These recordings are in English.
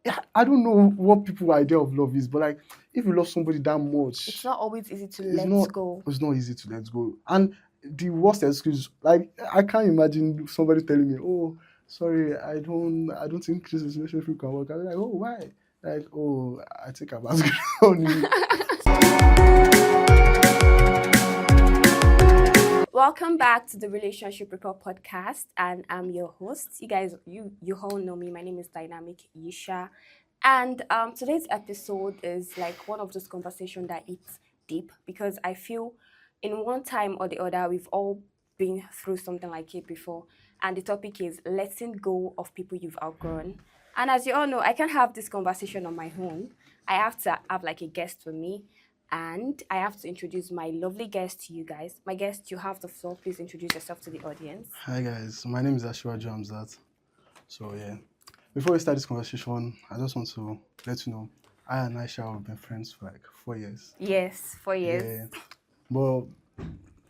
yeah, I don't know what people idea of love is, but like if you love somebody that It's much, not always easy to it's let not go. it's not easy to let go. And the worst excuse, like I can't imagine somebody telling me, "Oh, sorry, I don't think this relationship can work." I'm like, "Oh, why?" Like, "Oh, I think I'm asking on you." Welcome back to the Relationship Report podcast, and I'm your host. You guys, you all know me. My name is Dynamic Yisha, and today's episode is like one of those conversations that it's deep because I feel in one time or the other we've all been through something like it before, and the topic is letting go of people you've outgrown. And as you all know, I can't have this conversation on my own. I have to have like a guest with me, and I have to introduce my lovely guest to you guys. My guest, you have the floor. Please introduce yourself to the audience. Hi guys, my name is Ashura Jamzat. So yeah, before we start this conversation, I just want to let you know I and Aisha have been friends for like 4 years. Yes, 4 years. Yeah, but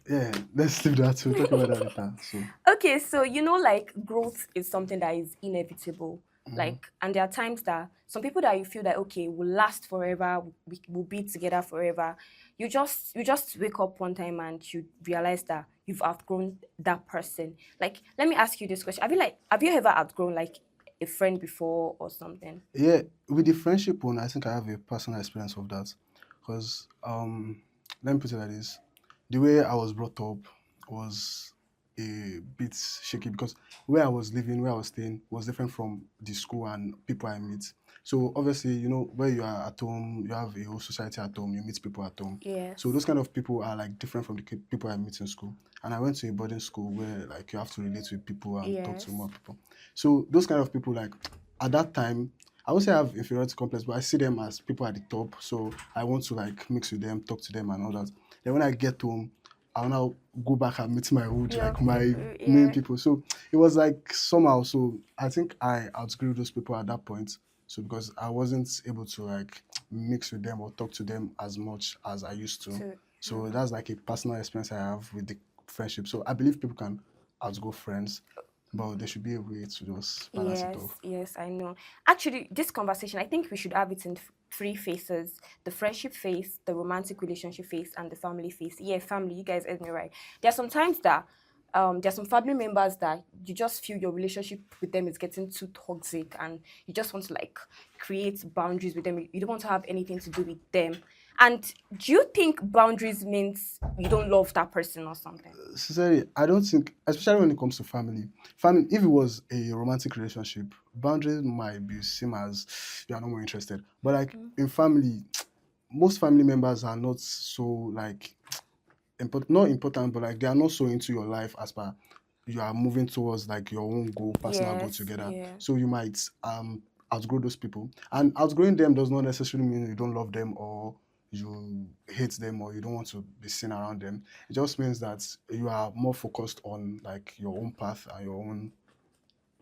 yeah, let's leave that. We'll talk about that later. So, Okay, so like growth is something that is inevitable. mhm. Like, and there are times that some people that you feel that okay will last forever, we will be together forever. You just wake up one time and you realize that you've outgrown that person. Like, let me ask you this question: have you ever outgrown like a friend before or something? Yeah, with the friendship one, I think I have a personal experience of that. Because let me put it like this: the way I was brought up was a bit shaky because where I was living, where I was staying, was different from the school and people I meet. So obviously, where you are at home, you have a whole society at home, you meet people at home. So those Yes. kind of people are like different from the people I meet in school. And I went to a boarding school where like you have to relate with people and talk to more Yes. people. So those kind of people, like at that time, I would say I have inferiority complex, but I see them as people at the top. So I want to like mix with them, talk to them, and all that. Then when I get home, I'll now go back and meet my hood, Yeah. like my main Yeah. people. So it was like somehow. So I think I outgrew those people at that point. So because I wasn't able to like mix with them or talk to them as much as I used to. To. So Mhm. that's like a personal experience I have with the friendship. So I believe people can outgrow friends, but there should be a way to just balance it Yes, off. yes, I know. Actually, this conversation, I think we should have it in three phases: the friendship phase, the romantic relationship phase, and the family phase. Yeah, family, you guys heard me right. There are some times that there's some family members that you just feel your relationship with them is getting too toxic and you just want to like create boundaries with them. You don't want to have anything to do with them. And do you think boundaries means you don't love that person or something? Sincerely, I don't think, especially when it comes to family, if it was a romantic relationship, boundaries might be same as you are no more interested. But like Mm-hmm. in family, most family members are not so like not important, but like they are not so into your life as per you are moving towards like your own goal, personal goal Yes, together. yeah. So you might outgrow those people. And outgrowing them does not necessarily mean you don't love them or you hate them or you don't want to be seen around them. It just means that you are more focused on like your own path and your own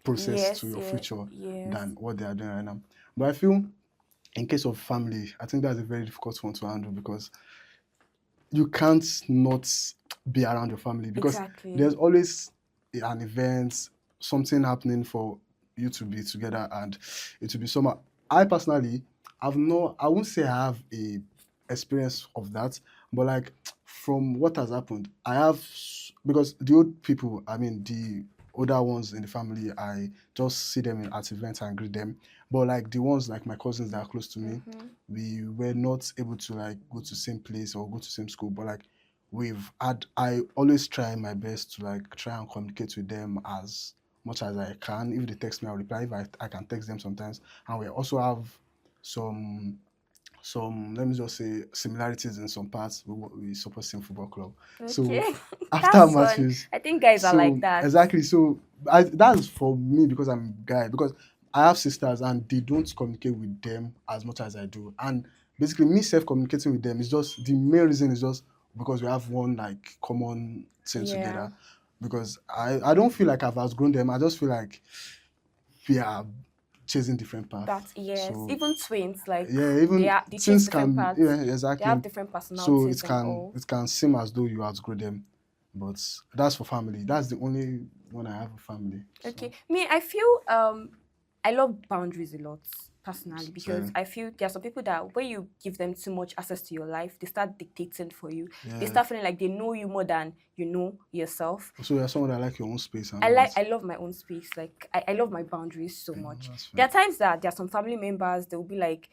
process to Yes, your yeah, future yes. than what they are doing right now. But I feel in case of family, I think that's a very difficult one to handle because you can't not be around your family because Exactly. there's always an event, something happening for you to be together and it will be summer. I personally I won't say I have a experience of that, but like from what has happened, because the old people, I mean the older ones in the family, I just see them at events and greet them. But like the ones like my cousins that are close to me, Mm-hmm. we were not able to like go to same place or go to same school, but like I always try my best to like try and communicate with them as much as I can. If they text me, I'll reply. If I can text them sometimes. And we also have some let me just say similarities in some parts. We support same football club. Okay. So after That's fun. matches, I think guys are like so that. exactly. So that's for me because I'm a guy. Because I have sisters and they don't communicate with them as much as I do. And basically, me self communicating with them is just the main reason is just because we have one like common thing Yeah. together. Because I don't feel like I've outgrown them. I just feel like we are chasing different paths. That yes. So Even twins, like yeah, even they chase things different can, paths. yeah, They have exactly. different So personalities and all. it can seem as though you outgrow them, but that's for family. That's the only one I have a family. Okay. So Me, I feel I love boundaries a lot. personally, because So I feel there are some people that when you give them too much access to your life, they start dictating for you. They yeah. start feeling like they know you more than you know yourself. So you're someone that like your own space and all that. I love my own space. Like I love my boundaries so Yeah, much. that's There fine. are times that there are some family members they will be like,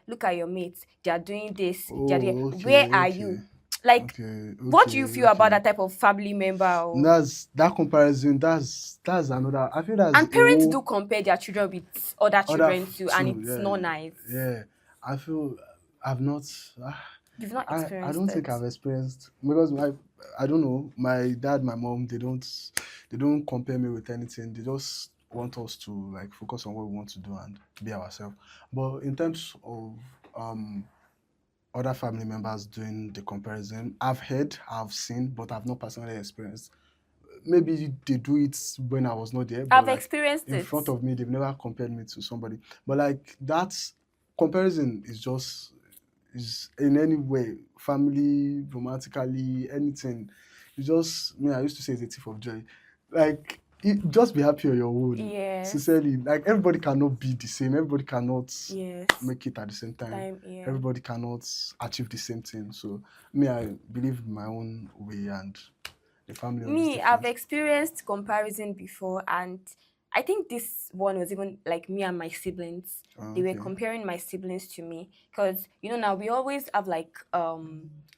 look at your mates, they are doing this, they are there. Oh, Where okay, are okay, you? Like, okay, what do you okay, feel about okay. that type of family member? Or That's that comparison. That's another. I feel that's and a parents whole do compare their children with other children too, and too. it's not Yeah, nice. yeah. I feel I've not. ah, You've not I experienced don't think it. I've experienced because I don't know, my dad, my mom, they don't compare me with anything. They just want us to like focus on what we want to do and be ourselves. But in terms of um other family members doing the comparison, I've heard, I've seen, but I've not personally experienced. Maybe they do it when I was not there, but I've like experienced in it. front of me, they've never compared me to somebody. But like that comparison is just is in any way, family, romantically, anything. It's just me. I used to say it's a thief of joy. Like just be happy on your own. Yes. Sincerely, like everybody cannot be the same. Everybody cannot Yes. make it at the same time. Time. Yeah. Everybody cannot achieve the same thing. So me, I believe in my own way, and the family own is Me, I've different. experienced comparison before, and I think this one was even like me and my siblings. They were Okay. comparing my siblings to me because now we always have like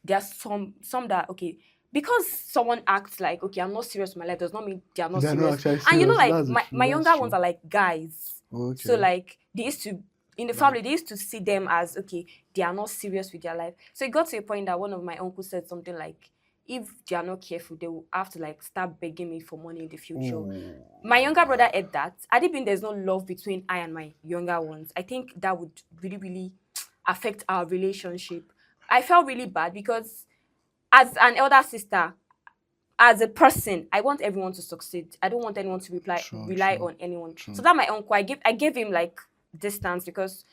there's some that okay, because someone acts like okay, I'm not serious with my life does not mean they are not They're not serious. actually And serious. like That's the my truth. That's younger ones true. are like guys. So Okay. like they used to in the Like family they used to see them as okay, they are not serious with their life. So it got to a point that one of my uncles said something like if they are not careful, they will have to like start begging me for money in the future. oh. My younger brother heard that. I didn't think there's no love between I and my younger ones. I think that would really, really affect our relationship. I felt really bad because as an elder sister, as a person, I want everyone to succeed. I don't want anyone to True. rely True. on anyone. So True. that my uncle, I gave him like distance because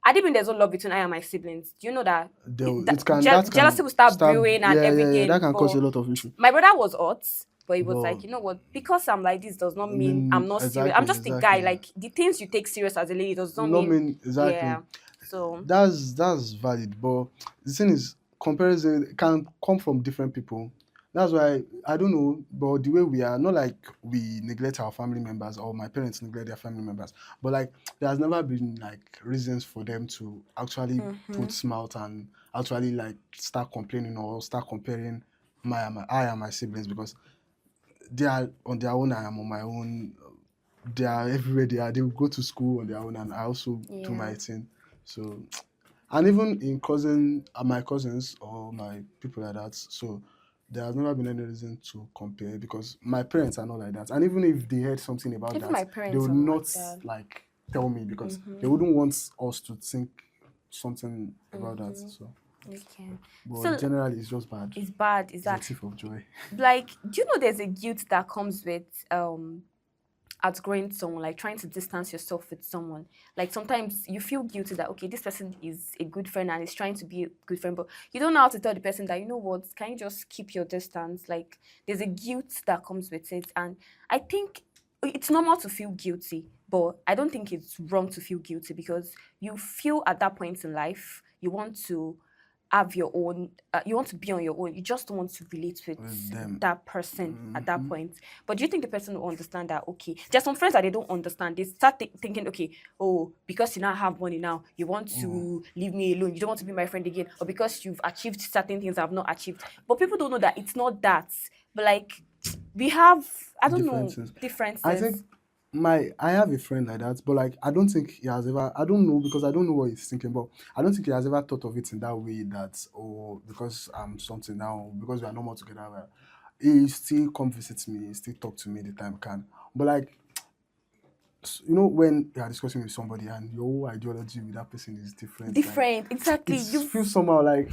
I didn't think there's no love between I and my siblings. Do you know that, That jealousy can will start start, brewing and yeah, that everything? can cause But a lot of issue. my brother was hot, but he was But like, you know what? Because I'm like this does not I mean I'm mean, not serious. I'm exactly, just a guy. exactly. Like the things you take serious as a lady does not No mean, mean exactly. yeah. So That's valid, but the thing is, comparison can come from different people. That's why I don't know, but the way we are, not like we neglect our family members or my parents neglect their family members, but like there has never been like reasons for them to actually mm-hmm. put smart and actually like start complaining or start comparing I and my siblings because they are on their own, I am on my own. They are everywhere they are. They will go to school on their own, and I also do Yeah. my thing. So, and even in my cousins or my people like that. So, there has never been any reason to compare because my parents are not like that. And even if they heard something about Even that, my they parents would are not not like that. like tell me because they Mm-hmm. wouldn't want us to think something about that. Mm-hmm. So, Okay. but So generally, it's just bad. it's bad. Is It's a that thief of joy. like? Do you know there's a guilt that comes with outgrowing someone, like trying to distance yourself with someone. Like sometimes you feel guilty that okay, this person is a good friend and is trying to be a good friend, but you don't know how to tell the person that you know what, can you just keep your distance? Like there's a guilt that comes with it, and I think it's normal to feel guilty, but I don't think it's wrong to feel guilty because you feel at that point in life you want to have your own you want to be on your own, you just don't want to relate with With them. that person at that Hmm. point. But do you think the person will understand that okay, there's some friends that they don't understand, they start thinking okay, oh, because you now have money now you want Oh, to leave me alone, you don't want to be my friend again, or because you've achieved certain things I've not achieved. But people don't know that it's not that, but like we have, I don't know, differences. I think differences. I have a friend like that, but like I don't think he has ever. I don't know because I don't know what he's thinking, but I don't think he has ever thought of it in that way. That oh, because I'm something now, because we are no more together. Well, he still come visit me, he still talk to me the time he can. But like when you are discussing with somebody and your whole ideology with that person is different, like Different, exactly. it You've feels somehow like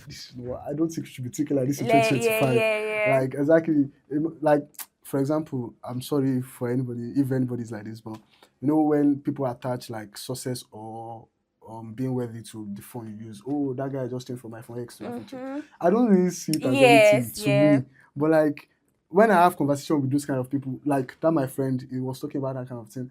this. I don't think you should be thinking like this in yeah, yeah, 2025. yeah. Like exactly, like for example, I'm sorry for anybody if anybody's like this, but when people attach like success or being worthy to the phone you use. Oh, that guy just changed from iPhone X to iPhone 2. Mm-hmm. I don't really see it as anything Yes, to yeah. me, but like when I have conversation with those kind of people, like that my friend, he was talking about that kind of thing.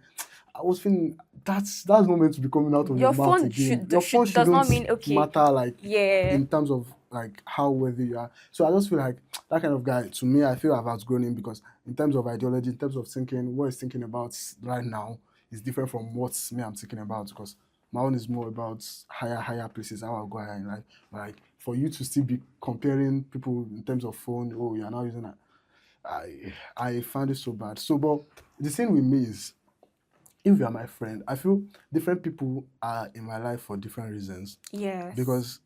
I was feeling that's not meant to be coming out of your Your mouth phone again. should, Your phone does not shouldn't mean okay. matter like Yeah. in terms of like how worthy you are. So I just feel like that kind of guy, to me, I feel I've outgrown him because in terms of ideology, in terms of thinking, what he's thinking about right now is different from what me I'm thinking about because my own is more about higher places, how I'll go higher in life. Like for you to still be comparing people in terms of phone, oh you're now using that. I find it so bad. So but the thing with me is if you are my friend, I feel different people are in my life for different reasons Yes. because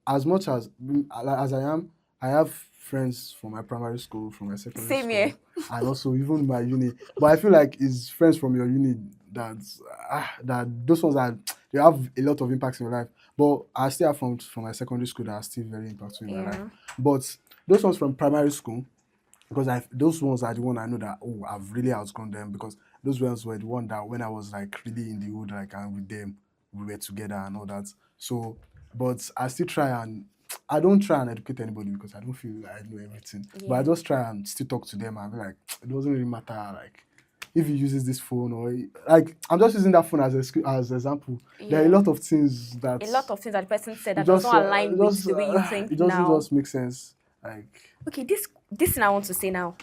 as much as I am, I have friends from my primary school, from my secondary Same here. school, and also even my uni. But I feel like it's friends from your uni that that those ones are they have a lot of impacts in your life. But I still have from my secondary school that are still very impactful in my life. Yeah. But those ones from primary school, because I those ones are the one I know that oh I've really outgrown them because those ones were the one that when I was like really in the hood like and with them we were together and all that. So, but I still try and I don't try and educate anybody because I don't feel like I know everything. But I Yeah. just try and still talk to them and be like it doesn't really matter like if he uses this phone or like I'm just using that phone as example. There are a Yeah. lot of things that A lot of things that the person said it that does just not align with the way you it think doesn't now. just make sense. Like Okay, this thing I want to say now.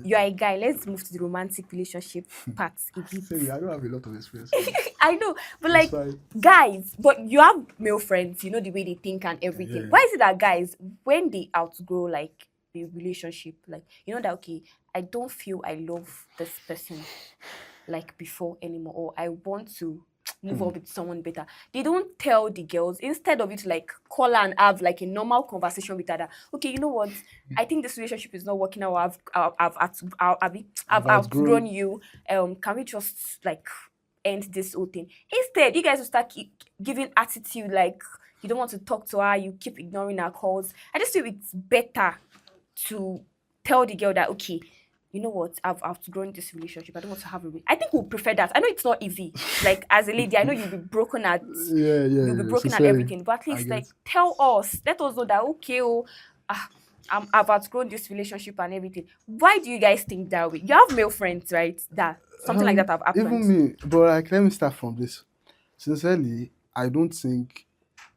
You are a guy. Let's move to the romantic relationship part a bit. say I don't have a lot of experience in this. I know, but It's like fine. guys, but you have male friends, you know the way they think and everything. Yeah. Why is it that guys, when they outgrow like the relationship, like you know that okay, I don't feel I love this person like before anymore, or I want to move on with someone better. They don't tell the girls instead of you to like call her and have like a normal conversation with her. That, okay, you know what? I think this relationship is not working out. I've I've outgrown outgrown. you. Can we just like end this whole thing? Instead, you guys will start giving attitude like you don't want to talk to her. You keep ignoring her calls. I just feel it's better to tell the girl that okay, you know what, I've outgrown this relationship. I don't want to have a I think we'll prefer that. I know it's not easy. Like as a lady, I know Yeah, you'll be yeah. broken at Sincerely, everything, but at I least get. like tell us, let us know that okay, oh, ah, I've outgrown this relationship and everything. Why do you guys think that way? You have male friends, right? That something like that have happened. Even me, but like, let me start from this. Sincerely, I don't think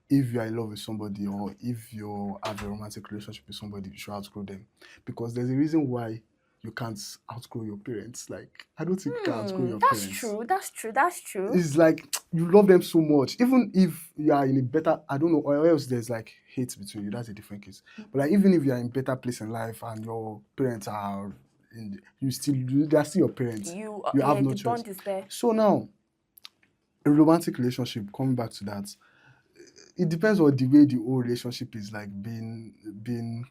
if you are in love with somebody or if you have a romantic relationship with somebody, you should outgrow them. Because there's a reason why you can't outgrow your parents. Like, I don't think you can outgrow your That's parents. true. That's true. That's true. It's like you love them so much. Even if you are in a better, I don't know, or else there's like hate between you. That's a different case. But like even if you are in better place in life and your parents are they are still your parents. You You have yeah, no the choice. bond is there. So now a romantic relationship, coming back to that, it depends on the way the whole relationship is like being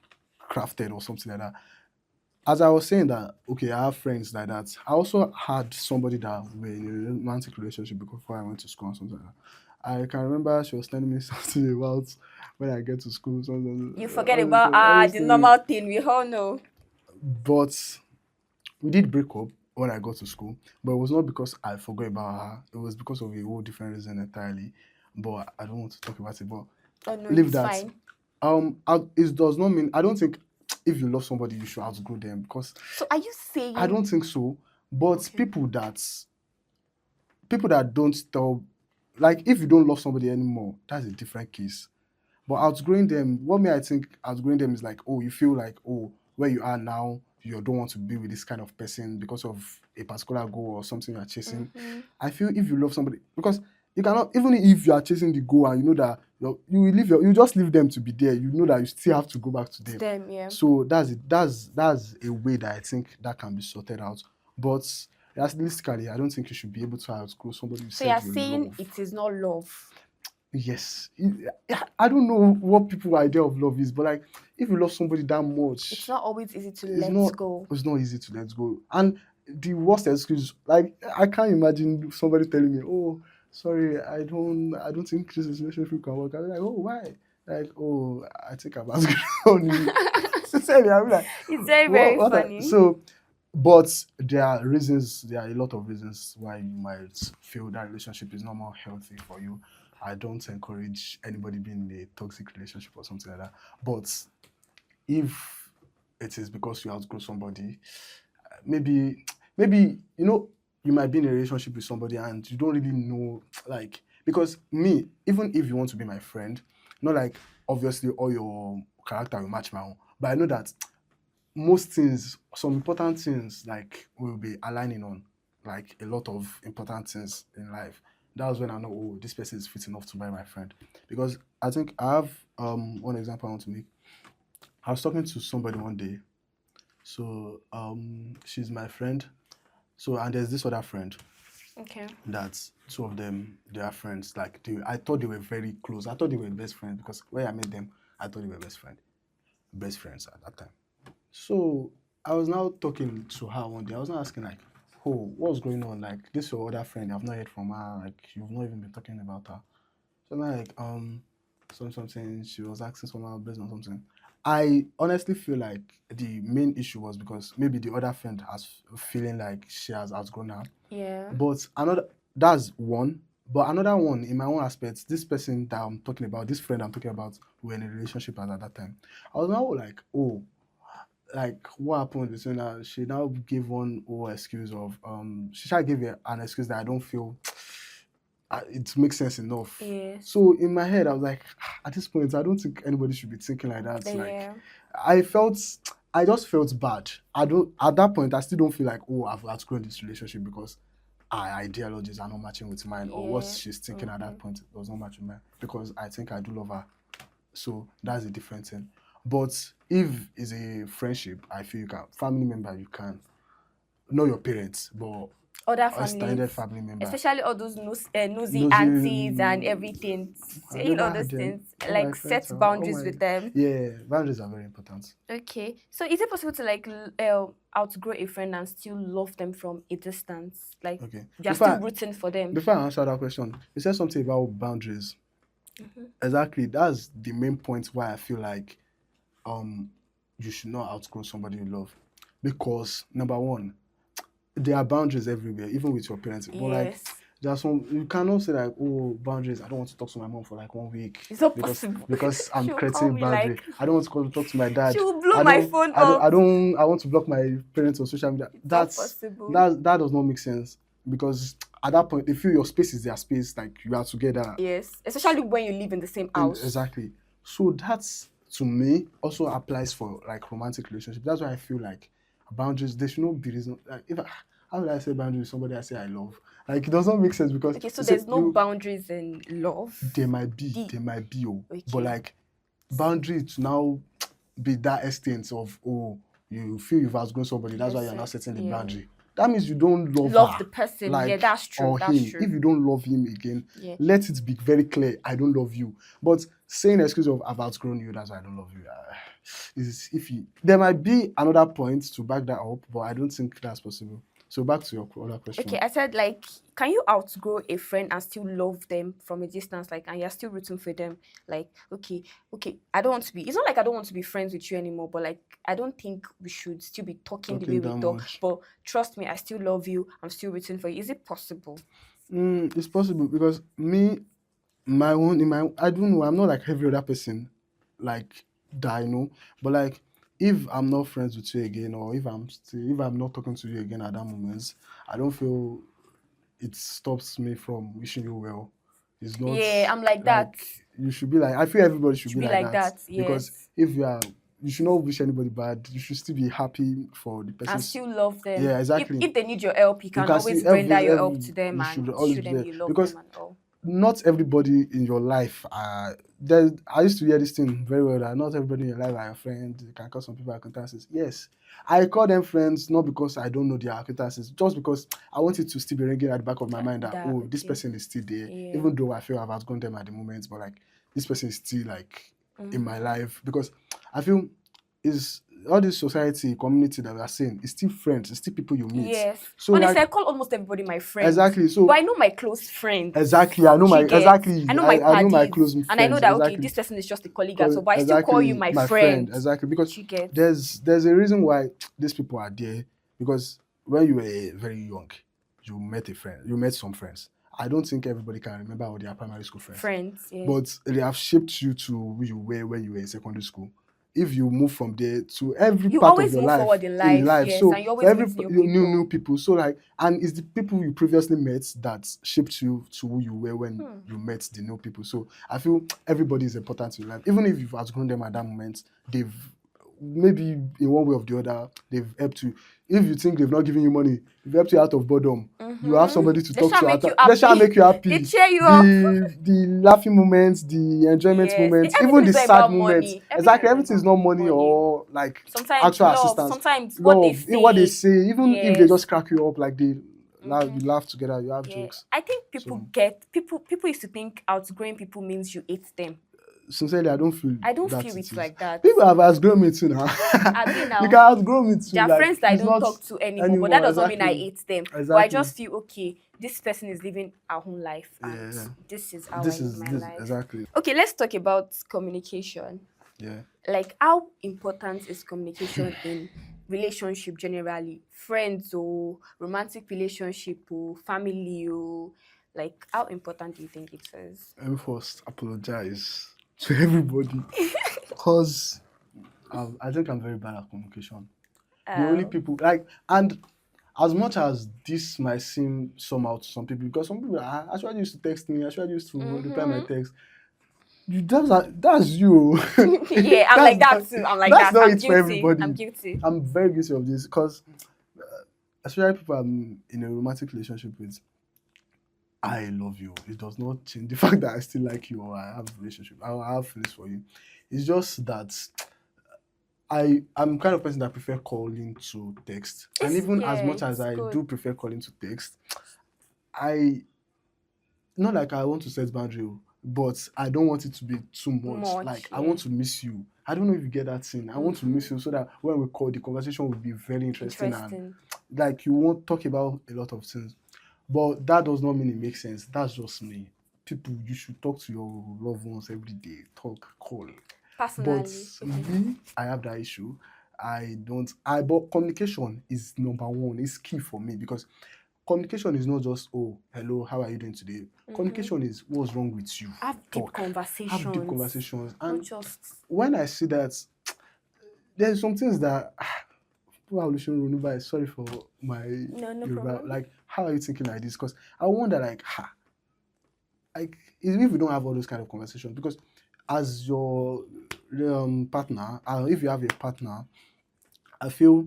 crafted or something like that. As I was saying that, okay, I have friends like that. I also had somebody that were in a romantic relationship before I went to school or something like that. I can remember she was telling me something about when I get to school, something, You forget about all these the things. normal thing we all know. But we did break up when I got to school, but it was not because I forgot about her. It was because of a whole different reason entirely. But I don't want to talk about it. But Oh no, leave it's that. fine. It does not mean I don't think if you love somebody you should outgrow them because So are you I saying don't think so. But okay? people that don't tell like if you don't love somebody anymore, that's a different case. But outgrowing them, what may I think outgrowing them is like, oh, you feel like, oh, where you are now, you don't want to be with this kind of person because of a particular goal or something you're chasing. Mm-hmm. I feel if you love somebody, because you cannot, even if you are chasing the goal and you know that you will you just leave them to be there. You know that you still have to go back to To them. them, yeah. So that's it. That's a way that I think that can be sorted out. But realistically, I don't think you should be able to outgrow somebody you So said you're you saying love. it is not love. Yes. I don't know what people's idea of love is, but like if you love somebody that It's much, not always easy to it's let not go. it's not easy to let go. And the worst excuse, like I can't imagine somebody telling me, oh, sorry, I don't think this relationship can work. I'm like, oh why? Like, oh, I think I'm asking on you. Sincerely, I'm like, It's very, what very what funny. so but there are a lot of reasons why you might feel that relationship is not more healthy for you. I don't encourage anybody being in a toxic relationship or something like that. But if it is because you outgrow somebody, maybe maybe you might be in a relationship with somebody and you don't really know, like, because me, even if you want to be my friend, not like obviously all your character will match my own, but I know that most things, some important things, like we'll be aligning on, like a lot of important things in life. That was when I know, oh, this person is fit enough to be my friend. Because I think I have one example I want to make. I was talking to somebody one day. So she's my friend. So and there's this other friend Okay. that two of them, they are friends. Like I thought they were very close. I thought they were best friends because when I met them, I thought they were best friends at that time. So I was now talking to her one day. I was now asking like, "Oh, what's going on? Like this your other friend? I've not heard from her. Like you've not even been talking about her." So now like something. She was asking someone based on something. I honestly feel like the main issue was because maybe the other friend has feeling like she has outgrown her. Yeah. But another, that's one. But another one in my own aspect, this person that I'm talking about, this friend I'm talking about, we were in a relationship at that time. I was now like, oh, like what happened between her? She now gave one whole excuse of she tried to give an excuse that I don't feel it makes sense enough. Yes. So in my head, I was like, at this point, I don't think anybody should be thinking like that. Like, Yeah. I felt, I just felt bad. I don't at that point. I still don't feel like, oh, I've outgrown this relationship because our ideologies are not matching with mine, or what Yeah. she's thinking at that point does not match with mine. Because I think I do love her, so that's a different thing. But if it's a friendship, I feel you can family member, you can know your parents, but Other extended families, family member, especially all those nosy nosy. aunties and everything, I saying never all had those them. things, All my like friends set are all boundaries my with them. yeah. Boundaries are very important. Okay, so is it possible to like outgrow a friend and still love them from a distance? Like Okay. you're still rooting for them. Before I answer that question, you said something about boundaries. Exactly. That's the main point why I feel like um you should not outgrow somebody you love. Because number one, there are boundaries everywhere, even with your parents. But like Yes, there's some you cannot say like, oh, boundaries, I don't want to talk to my mom for like 1 week it's not because possible. I'm She'll call creating me boundary. like I don't want to talk to my she dad. will blow my phone up. I want to block my parents on social media. It's not possible. That does not make sense because at that point they feel your space is their space, like you are together. Yes, especially when you live in the same And house. exactly. So that's to me also applies for like romantic relationships. That's why I feel like boundaries, there should not be reason like if I, how would I say boundaries with somebody I say I love? Like it does not make sense because Okay, so you say there's no boundaries in love. there might be but Okay. like boundary to now be that extent of oh you feel you've outgrown somebody, that's why you're not setting the Yeah. boundary. That means you don't love Love her. the person. Like Yeah, that's true. or That's him. true. If you don't love him again, Yeah. let it be very clear. I don't love you. But saying excuse of I've outgrown you, that's why I don't love you. Is if you there might be another point to back that up, but I don't think that's possible. So back to your other question. Okay, I said like, can you outgrow a friend and still love them from a distance? Like, and you're still rooting for them. Like, okay, I don't want to be. It's not like I don't want to be friends with you anymore, but like, I don't think we should still be talking the way we that talk. much. But trust me, I still love you. I'm still rooting for you. Is it possible? It's possible because me, I don't know. I'm not like every other person, like that I know. But like, if I'm not friends with you again, or if I'm not talking to you again at that moment, I don't feel it stops me from wishing you well. It's not Yeah, I'm like that. you should be like I feel everybody should Should be be like like that. that. Because Yes. if you should not wish anybody bad. You should still be happy for the person. And still love them. Yeah, exactly. If they need your help, you can can always see render your every help to them you should and always show be them there you love because them and all. not everybody in your life I used to hear this thing very well that not everybody in your life are your friend. You can call some people acquaintances. Yes, I call them friends not because I don't know their acquaintances, just because I want it to still be ringing at the back of my mind that this Okay. person is still there, Yeah. even though I feel I've outgrown them at the moment, but like this person is still like in my life because I feel is all this society community that we are saying is still friends, it's still people you meet. Yes. So Honestly, like, I call almost everybody my friend. exactly. So but I know my close friends. exactly, I know my She gets. exactly. I know my I know my paddies, close friends. and I know that okay, exactly. this person is just a colleague, so but I still exactly call you my friend. Exactly, because She gets. there's a reason why these people are there. Because when you were very young, you met some friends. I don't think everybody can remember all their primary school friends. Friends, yeah. But they have shaped you to who you were when you were in secondary school. if you move from there to every You part of always your move life forward in in life, life. yes, So and you for always every meet new new people. people. So like, and it's the people you previously met that shaped you to who you were when Hmm. you met the new people. So I feel everybody is important in life, even if you've outgrown them at that moment. They've maybe in one way or the other they've helped you. If you think they've not given you money, they've helped you out of boredom. You have somebody to They talk shall to. make you They shall happy. make you They happy. cheer you up. The laughing moments, the enjoyment Yes, moments, even everything the is not sad about moments. money. Everything Exactly, is not everything is about not money money. or like Sometimes actual love, assistance. sometimes what they Love, in what they say. say, even if they Yes. just crack you up, like they laugh, Mm-hmm. you laugh together, you have Yeah. jokes. I think So people used to think outgrowing people means you hate them. sincerely, I don't feel I don't that feel it it's is. like that. People have outgrown me too now. I mean You now, can outgrow me too. there are Like friends that I it's don't not talk to anymore, but that anymore. does not mean I Exactly. hate them. But I Exactly. just feel okay, this person is living our own life and Yeah. this is how I This live is my this life. exactly. Okay, let's talk about communication. Yeah. Like how important is communication in relationship generally? Friends or romantic relationship or family or like how important do you think it is? Let me first apologize to everybody because I think I'm very bad at communication. The only Oh. people like, and as much as this might seem somehow to some people, because some people are actually used to text me, actually used to reply my Mm-hmm. text. That's you. Yeah, I'm that's like that not, too. I'm like that's that. not I'm it for guilty. I'm everybody. guilty. I'm very guilty of this because especially people I'm in a romantic relationship with. I love you. It does not change the fact that I still like you or I have a relationship. I have feelings for you. It's just that I'm kind of person that prefer calling to text. And It's even as yeah, much as it's I good. do prefer calling to text, I not like I want to set boundary, but I don't want it to be too much. Much, Like I yeah. want to miss you. I don't know if you get that thing. I want to miss Mm-hmm. you so that when we call, the conversation will be very interesting and Interesting. like you won't talk about a lot of things. But that does not mean it makes sense. That's just me. People, you should talk to your loved ones every day. Talk, call. But Personally. Okay. me, I have that issue. I don't. But communication is number one. It's key for me because communication is not just oh hello, how are you doing today. Mm-hmm. Communication is what's wrong with you. Have deep Talk. Have deep conversations. conversations. Not And just when I see that, there's some things that sorry for my no Yoruba. problem. Like, how are you thinking like this? Because I wonder, like if we don't have all those kind of conversations, because as your partner, if you have a partner, I feel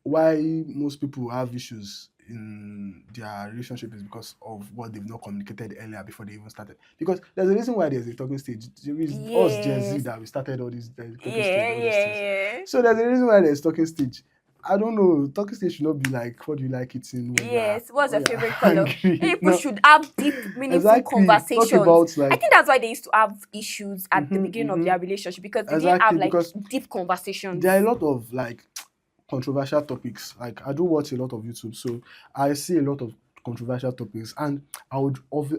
why most people have issues in their relationship is because of what they've not communicated earlier before they even started. Because there's a reason why there's a talking stage. There is us Gen Z Yes. that we started all these talking stage, Yeah, all these things. yeah, So there's a reason why there's talking stage. I don't know. Talking stage should not be like, what do you like eating yeah. when Yes. What's your you're favorite color? angry? People No, should have deep, meaningful exactly. Talk conversations. about I like, think that's why they used to have issues at the beginning of mm-hmm. their relationship because they didn't have Exactly, like because deep conversations. there are a lot of like controversial topics. Like I do watch a lot of YouTube, so I see a lot of controversial topics, and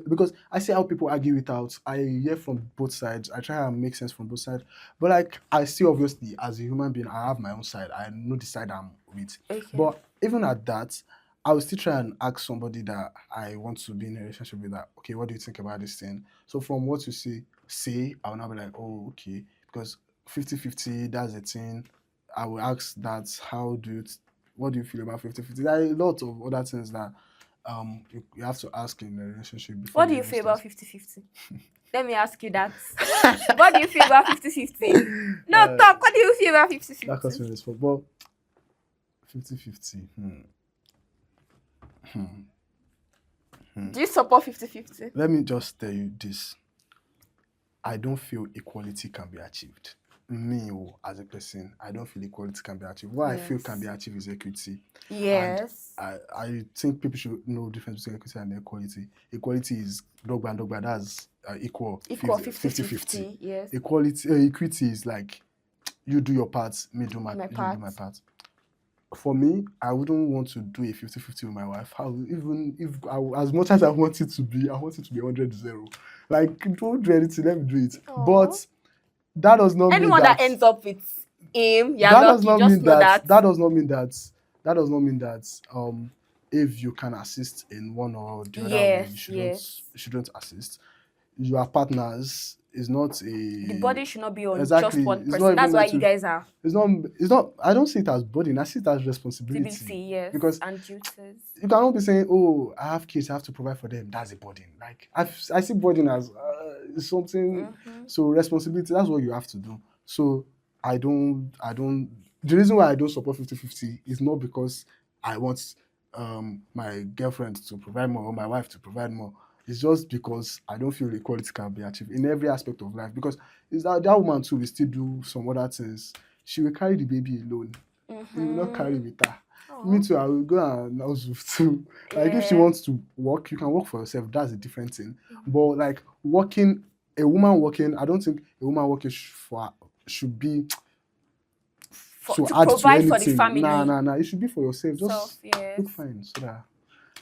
because I see how people argue it out. I hear from both sides. I try and make sense from both sides, but like I see obviously as a human being, I have my own side. I know the side I'm with, Okay. but even at that. I will still try and ask somebody that I want to be in a relationship with that, okay, what do you think about this thing? So from what you say, I'll now be like, oh, okay, because 50-50, that's the thing. I will ask that what do you feel about 50-50? There are a lot of other things that you have to ask in a relationship before What do you you even feel start. about 50-50? Let me ask you that. What do you feel about 50-50? No, uh, talk. What do you feel about that 50-50? question is for but 50-50. Do you support 50-50? Let me just tell you this. I don't feel equality can be achieved. Me, as a person, I don't feel equality can be achieved. What I feel can be Yes. achieved is equity. And Yes. I think people should know the difference between equity and equality. Equality is dogba and dogba, that's equal. Equal 50-50. 50-50. Yes. Equity is like you do your part, me do My you part. do my part. For me, I wouldn't want to do a 50-50 with my wife. Even if as much as I want it to be, I want it to be 100-0. Like, don't do anything, let me do it. Aww. But that does not mean Anyone that that ends up with him, you're that does lucky. not Just mean know that that. that does not mean that that does not mean that if you can assist in one or the other way, Yes. you Yes. shouldn't assist. you are partners. It's not The a burden should not be on just exactly. one It's not person. even That's why meant you to. guys are It's not. It's not. I don't see it as burden. I see it as responsibility. CBT, yes, Because and duties. you cannot be saying, "Oh, I have kids. I have to provide for them." That's a burden. Like I see burden as something. Mm-hmm. So responsibility. That's what you have to do. So I don't. I don't. The reason why I don't support 50-50 is not because I want my girlfriend to provide more or my wife to provide more. It's just because I don't feel equality can be achieved in every aspect of life. Because is that woman too will still do some other things. She will carry the baby alone. He will not carry Mm-hmm. with her. Me Oh, too, I will go and hustle too. Like if she yeah. wants to work, you can work for yourself. That's a different thing. But like working, a woman working, I don't think a woman working should be to To add to provide for the anything. Nah, family. nah, nah. It should be for yourself. Self, Just yes. look fine so that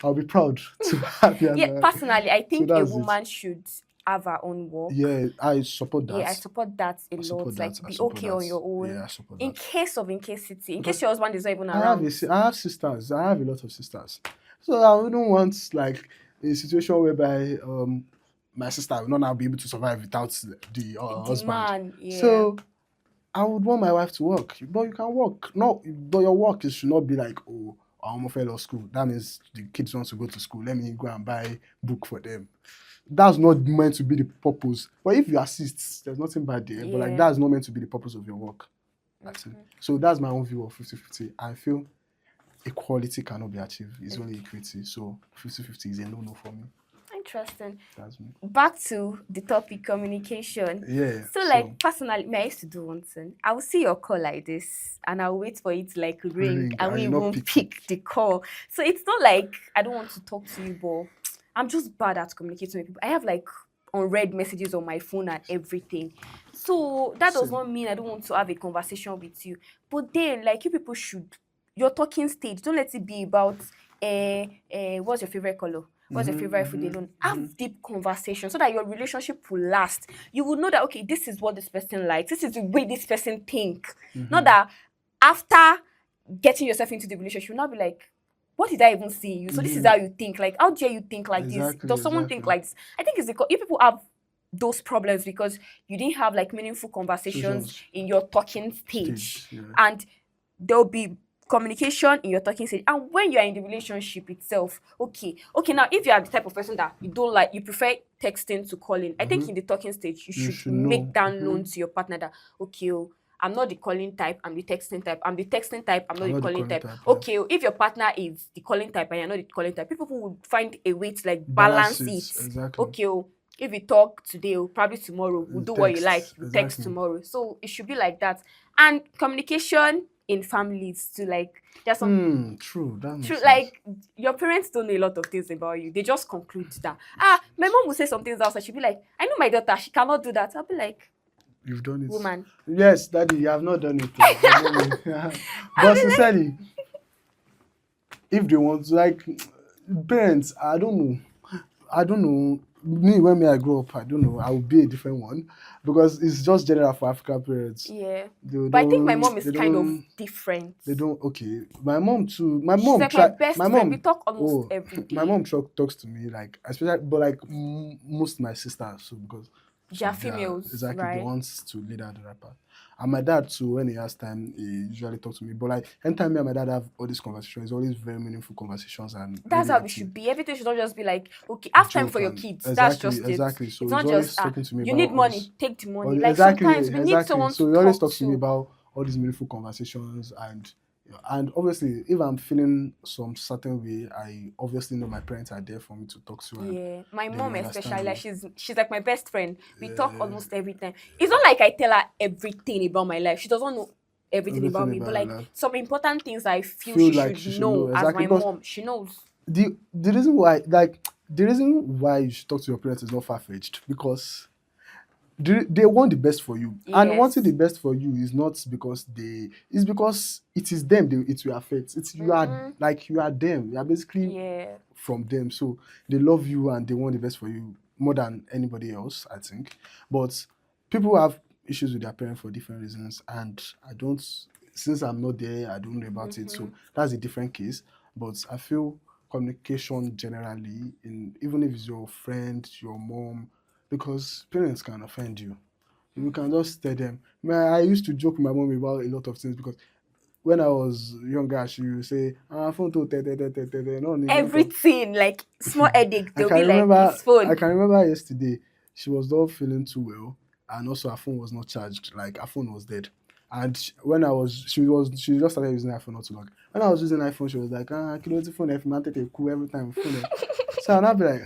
I'll be proud to have you as Yeah, my. personally, I So think a that's it. woman should have her own work. Yeah, I support Yeah, I that. support that a I lot. support Like, that. I be support okay on that. your Yeah, own. I support In that. case of incasity, in case Because your husband is not even I have around. I have sisters. I have a lot of sisters. So I wouldn't want like a situation whereby my sister will not now be able to survive without the The husband. man, yeah. So I would want my wife to work, but you can work. No, but your work should not be like, oh, I'm a fellow school. That means the kids want to go to school. Let me go and buy book for them. That's not meant to be the purpose. But if you assist, there's nothing bad there. But like Yeah. that's not meant to be the purpose of your work. I think. So that's my own view of 50-50. I feel equality cannot be achieved. It's only equity. So 50-50 is a no-no for me. Interesting. That's me. Back to the topic communication. Yeah. So, like, personally, me, I used to do one thing. I will see your call like this and I'll wait for it to like ring and we you not won't pick pick the call. So, it's not like I don't want to talk to you, but I'm just bad at communicating with people. I have like unread messages on my phone and everything. So, that does Same. not mean I don't want to have a conversation with you. But then, like, you people should, your talking stage, don't let it be about, what's your favorite color? What's your favorite food alone? Have deep conversation so that your relationship will last. You will know that, okay, this is what this person likes. This is the way this person think. Not that after getting yourself into the relationship, you'll not be like, what did I even see in you? So this is how you think. Like, how dare you think like this? Exactly, Does someone think exactly. like this? I think it's because you people have those problems because you didn't have like meaningful conversations Sessions. in your talking stage. Yeah. And there'll be communication in your talking stage. And when you're in the relationship itself, okay, now if you are the type of person that you don't like, you prefer texting to calling, I think in the talking stage you should should make know. that known to your partner that, okay, oh, I'm not the calling type, I'm the texting type. I'm the texting type, I'm not the calling type. Yeah. Okay, oh, if your partner is the calling type and you're not the calling type, people would find a way to like balance it. Exactly. Okay, oh, if you talk today, oh, probably tomorrow, we'll do what you like. Text, You text exactly. tomorrow. So it should be like that. And communication in families to like there's some True. That makes sense. like your parents don't know a lot of things about you. They just conclude that my mom will say some things outside. She'll be like, I know my daughter, she cannot do that. I'll be like, You've done it. woman. Yes, Daddy, you have not done it. But sincerely, if they want to, like, parents, I don't know. Me, when I grow up, I don't know. I will be a different one because it's just general for African parents. Yeah. They But I think my don't- mom is they kind of don't- different. They don't. Okay, my mom too. My She's mom like try. my best My friend. mom. We talk almost every day. My mom talks to me like, especially, but like most my sisters, so because They are they females, exactly right? the ones to lead out the rapper. And my dad too, when he has time, he usually talks to me. But like anytime me and my dad have all these conversations, it's always very meaningful conversations, and That's really how it should be. Everything should not just be like, okay, have time joke for your and- kids. That's just it. exactly. So It's he's not always just talking to me you about need all money, this- take the money. all the- Like sometimes we need someone So to he always talk talks to me about all these meaningful conversations, and obviously, if I'm feeling some certain way, I obviously know my parents are there for me to talk to. And Yeah, my they mom will especially, understand like me. she's like my best friend. We talk Yeah. almost every time. It's not like I tell her everything about my life. She doesn't know everything about me, but Everything like about your life. some important things I feel, Feel she like should she should know know, as exactly, my because- mom. She knows. The reason why you should talk to your parents is not far-fetched because they want the best for you, and Yes. wanting the best for you is not because it's because it is them it will affect. It's you are like you are them. You are basically Yeah. from them, so they love you and they want the best for you more than anybody else, I think. But people have issues with their parents for different reasons, and I don't. Since I'm not there, I don't know about it. So that's a different case. But I feel communication generally, even if it's your friend, your mom, because parents can offend you. You can just tell them. I used to joke with my mom about a lot of things because when I was younger, she would say, phone to te te te te te te, no, no, no, no." Everything, like small headache, I they'll can be like, remember it's I phone. can remember yesterday she was not feeling too well and also her phone was not charged. Like her phone was dead. And when she just started using iPhone not too long. When I was using iPhone, she was like, can you phone if man take a cool every time phone. So I'll not be like,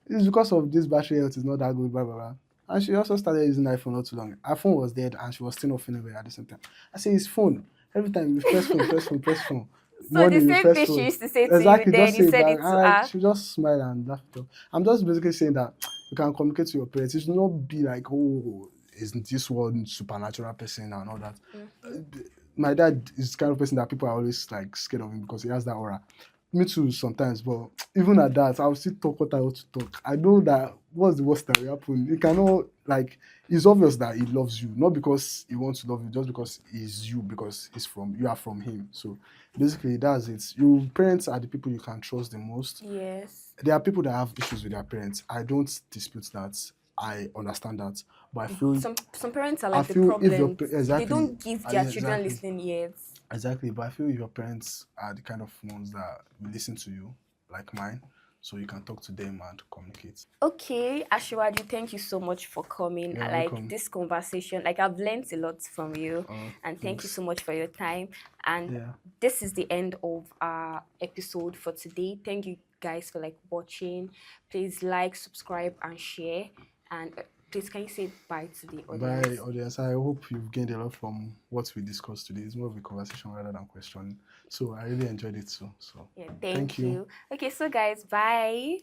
it's because of this battery health is not that good, blah blah blah. And she also started using iPhone not too long. Her phone was dead and she was still not feeling well at the same time. I say it's phone. Every time you press phone, press phone, press phone. So the Morning you same press thing she phone. used to say to you, Exactly, then just you say it said back. it And to like her. she just smile and laugh it off. I'm just basically saying that you can communicate to your parents. It should not be like, oh, isn't this one supernatural person and all that. Mhm. My dad is the kind of person that people are always like scared of him because he has that aura. Me too sometimes, but even at that, I'll still talk what I want to talk. I know that what's the worst that will happen. You cannot like it's obvious that he loves you, not because he wants to love you, just because he's you, because you are from him. So basically that's it. Your parents are the people you can trust the most. Yes. There are people that have issues with their parents. I don't dispute that. I understand that. But Some parents are I like the feel if problems. They exactly don't give their yeah, children exactly. listening ears. Exactly, but I feel your parents are the kind of ones that will listen to you, like mine, so you can talk to them and communicate. Okay, Ashwadi, thank you so much for coming. You're Like welcome. this conversation, like I've learned a lot from you, and thank you Thanks. so much for your time. And Yeah. this is the end of our episode for today. Thank you guys for like watching. Please like, subscribe, and share. And please, can you say bye to the Bye, audience? audience. I hope you've gained a lot from what we discussed today. It's more of a conversation rather than questioning. So I really enjoyed it too. So Yeah, thank thank you. you. Okay, so guys, bye.